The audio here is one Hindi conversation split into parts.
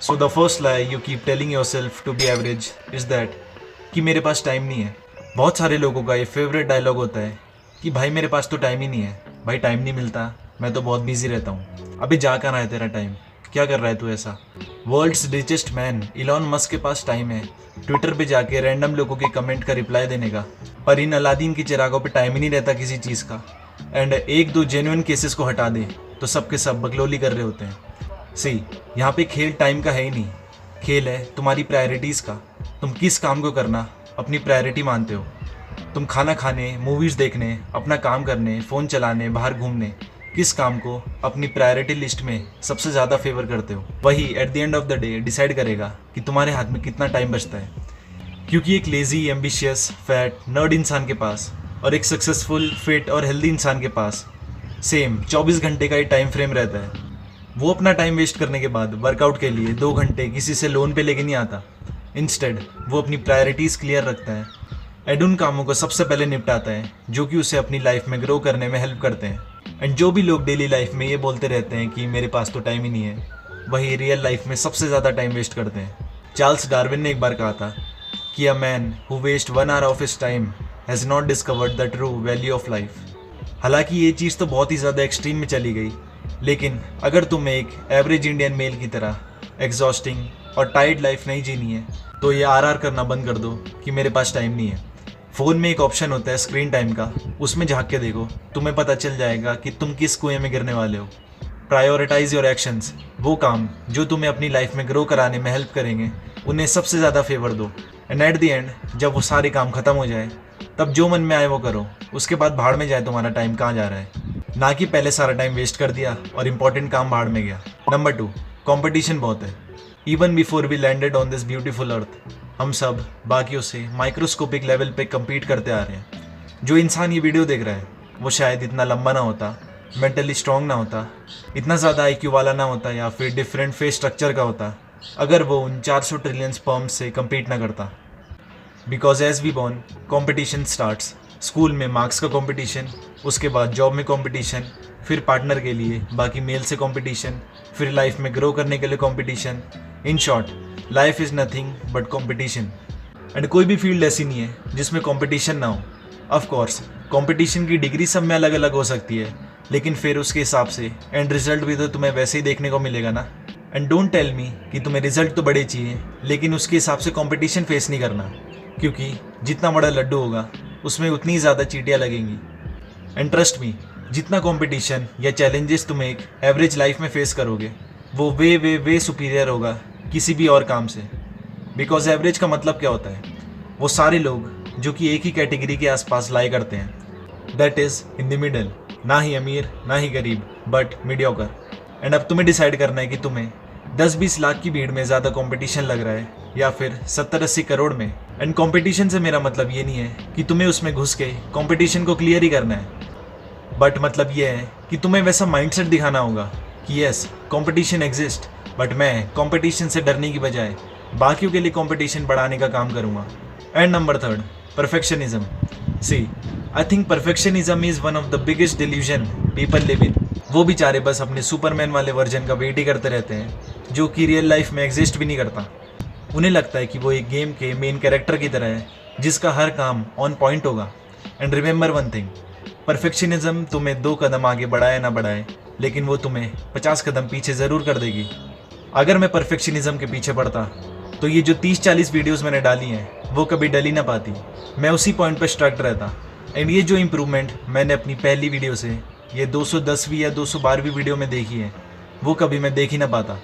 So the first lie you keep telling yourself to be average is that कि मेरे पास टाइम नहीं है। बहुत सारे लोगों का ये फेवरेट डायलॉग होता है कि भाई मेरे पास तो टाइम ही नहीं है, भाई टाइम नहीं मिलता, मैं तो बहुत बिजी रहता हूँ। अभी जा कहाँ रहा है तेरा टाइम, क्या कर रहा है तू ऐसा? World's richest man Elon Musk के पास टाइम है ट्विटर पे जाके रैंडम लोगों के कमेंट का रिप्लाई देने का, पर इन अलादीन की चिरागों पे टाइम ही नहीं रहता किसी चीज़ का। एंड एक दो जेन्युइन केसेस को हटा दे तो सबके सब बकलोली कर रहे होते हैं। सी, यहाँ पे खेल टाइम का है ही नहीं, खेल है तुम्हारी प्रायोरिटीज़ का। तुम किस काम को करना अपनी प्रायोरिटी मानते हो? तुम खाना खाने, मूवीज़ देखने, अपना काम करने, फ़ोन चलाने, बाहर घूमने, किस काम को अपनी प्रायोरिटी लिस्ट में सबसे ज़्यादा फेवर करते हो? वही at the end of the day decide करेगा कि तुम्हारे हाथ में कितना टाइम बचता है। क्योंकि एक लेज़ी, एम्बिशियस, फैट, नर्ड इंसान के पास और एक सक्सेसफुल, फिट और हेल्दी इंसान के पास सेम 24 घंटे का ही टाइम फ्रेम रहता है। वो अपना टाइम वेस्ट करने के बाद वर्कआउट के लिए 2 घंटे किसी से लोन पे लेके नहीं आता। इंस्टेड वो अपनी प्रायोरिटीज़ क्लियर रखता है एंड उन कामों को सबसे पहले निपटाता है जो कि उसे अपनी लाइफ में ग्रो करने में हेल्प करते हैं। एंड जो भी लोग डेली लाइफ में ये बोलते रहते हैं कि मेरे पास तो टाइम ही नहीं है, वही रियल लाइफ में सबसे ज़्यादा टाइम वेस्ट करते हैं। चार्ल्स डार्विन ने एक बार कहा था कि a man who waste 1 hour of his time has not discovered the true value of life. हालांकि ये चीज़ तो बहुत ही ज़्यादा एक्सट्रीम में चली गई, लेकिन अगर तुम्हें एक एवरेज इंडियन मेल की तरह एग्जॉस्टिंग और टाइड लाइफ नहीं जीनी है तो ये आर करना बंद कर दो कि मेरे पास टाइम नहीं है। फ़ोन में एक ऑप्शन होता है स्क्रीन टाइम का, उसमें झांक के देखो, तुम्हें पता चल जाएगा कि तुम किस कुएं में गिरने वाले हो। प्रायोरिटाइज योर एक्शंस, वो काम जो तुम्हें अपनी लाइफ में ग्रो कराने में हेल्प करेंगे उन्हें सबसे ज़्यादा फेवर दो। एंड एट द एंड जब वो सारे काम ख़त्म हो जाए तब जो मन में आए वो करो, उसके बाद भाड़ में जाए तुम्हारा टाइम कहाँ जा रहा है। ना कि पहले सारा टाइम वेस्ट कर दिया और इम्पोर्टेंट काम भाड़ में गया। नंबर 2, कंपटीशन बहुत है। Even before we landed on this beautiful earth, हम सब बाकियों से माइक्रोस्कोपिक लेवल पे कम्पीट करते आ रहे हैं। जो इंसान ये वीडियो देख रहा है वो शायद इतना लंबा ना होता, मेंटली स्ट्रांग ना होता, इतना ज़्यादा IQ वाला ना होता या फिर डिफरेंट फेस स्ट्रक्चर का होता अगर वो उन 400 ट्रिलियन स्पर्म्स से कम्पीट ना करता। Because as we born competition starts. School में मार्क्स का कॉम्पिटिशन, उसके बाद जॉब में कॉम्पिटिशन, फिर पार्टनर के लिए बाकी मेल से कॉम्पिटिशन, फिर लाइफ में ग्रो करने के लिए competition. In short, life is nothing but competition. And कोई भी फील्ड ऐसी नहीं है जिसमें कॉम्पिटिशन ना हो। ऑफ कोर्स कॉम्पिटिशन की डिग्री सब में अलग अलग हो सकती है, लेकिन फिर उसके हिसाब से एंड रिजल्ट भी तो तुम्हें वैसे ही देखने को मिलेगा ना। एंड डोंट टेल मी कि तुम्हें रिजल्ट तो बड़े चाहिए लेकिन उसके हिसाब से कॉम्पिटिशन फेस नहीं करना, क्योंकि जितना बड़ा लड्डू होगा उसमें उतनी ही ज़्यादा चींटियाँ लगेंगी। एंड ट्रस्ट मी, जितना कंपटीशन या चैलेंजेस तुम एक एवरेज लाइफ में फेस करोगे वो वे वे वे सुपीरियर होगा किसी भी और काम से। बिकॉज एवरेज का मतलब क्या होता है? वो सारे लोग जो कि एक ही कैटेगरी के आसपास लाई करते हैं, that is in the middle. ना ही अमीर ना ही गरीब, बट मीडियोकर। एंड अब तुम्हें डिसाइड करना है कि तुम्हें 10-20 लाख की भीड़ में ज़्यादा कंपटीशन लग रहा है या फिर 70-80 करोड़ में। एंड कंपटीशन से मेरा मतलब ये नहीं है कि तुम्हें उसमें घुस के कंपटीशन को क्लियर ही करना है, बट मतलब ये है कि तुम्हें वैसा माइंडसेट दिखाना होगा कि यस कंपटीशन एग्जिस्ट, बट मैं कंपटीशन से डरने की बजाय बाकियों के लिए कंपटीशन बढ़ाने का काम करूँगा। And number 3, perfectionism. See, I think perfectionism is one of the biggest delusion people live in. वो बेचारे बस अपने सुपरमैन वाले वर्जन का वेट ही करते रहते हैं जो कि रियल लाइफ में एग्जिस्ट भी नहीं करता। उन्हें लगता है कि वो एक गेम के मेन कैरेक्टर की तरह है जिसका हर काम ऑन पॉइंट होगा। And remember one thing, perfectionism तुम्हें 2 कदम आगे बढ़ाए ना बढ़ाए, लेकिन वो तुम्हें 50 कदम पीछे ज़रूर कर देगी। अगर मैं परफेक्शनिज्म के पीछे पड़ता तो ये जो 30-40 वीडियोज़ मैंने डाली हैं वो कभी डल ही ना पाती, मैं उसी पॉइंट पर स्ट्रक रहता। एंड ये जो इम्प्रूवमेंट मैंने अपनी पहली वीडियो से ये 210वीं या 212वीं वीडियो में देखी है वो कभी मैं देख ही ना पाता।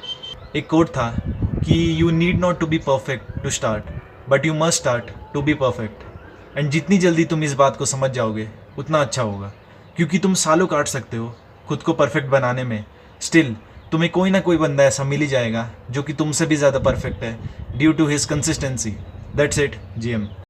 एक कोट था कि you need not to be perfect to start, but you must start to be perfect. And जितनी जल्दी तुम इस बात को समझ जाओगे उतना अच्छा होगा, क्योंकि तुम सालों काट सकते हो खुद को परफेक्ट बनाने में, स्टिल तुम्हें कोई ना कोई बंदा ऐसा मिल ही जाएगा जो कि तुमसे भी ज़्यादा परफेक्ट है due to his consistency. That's it, GM।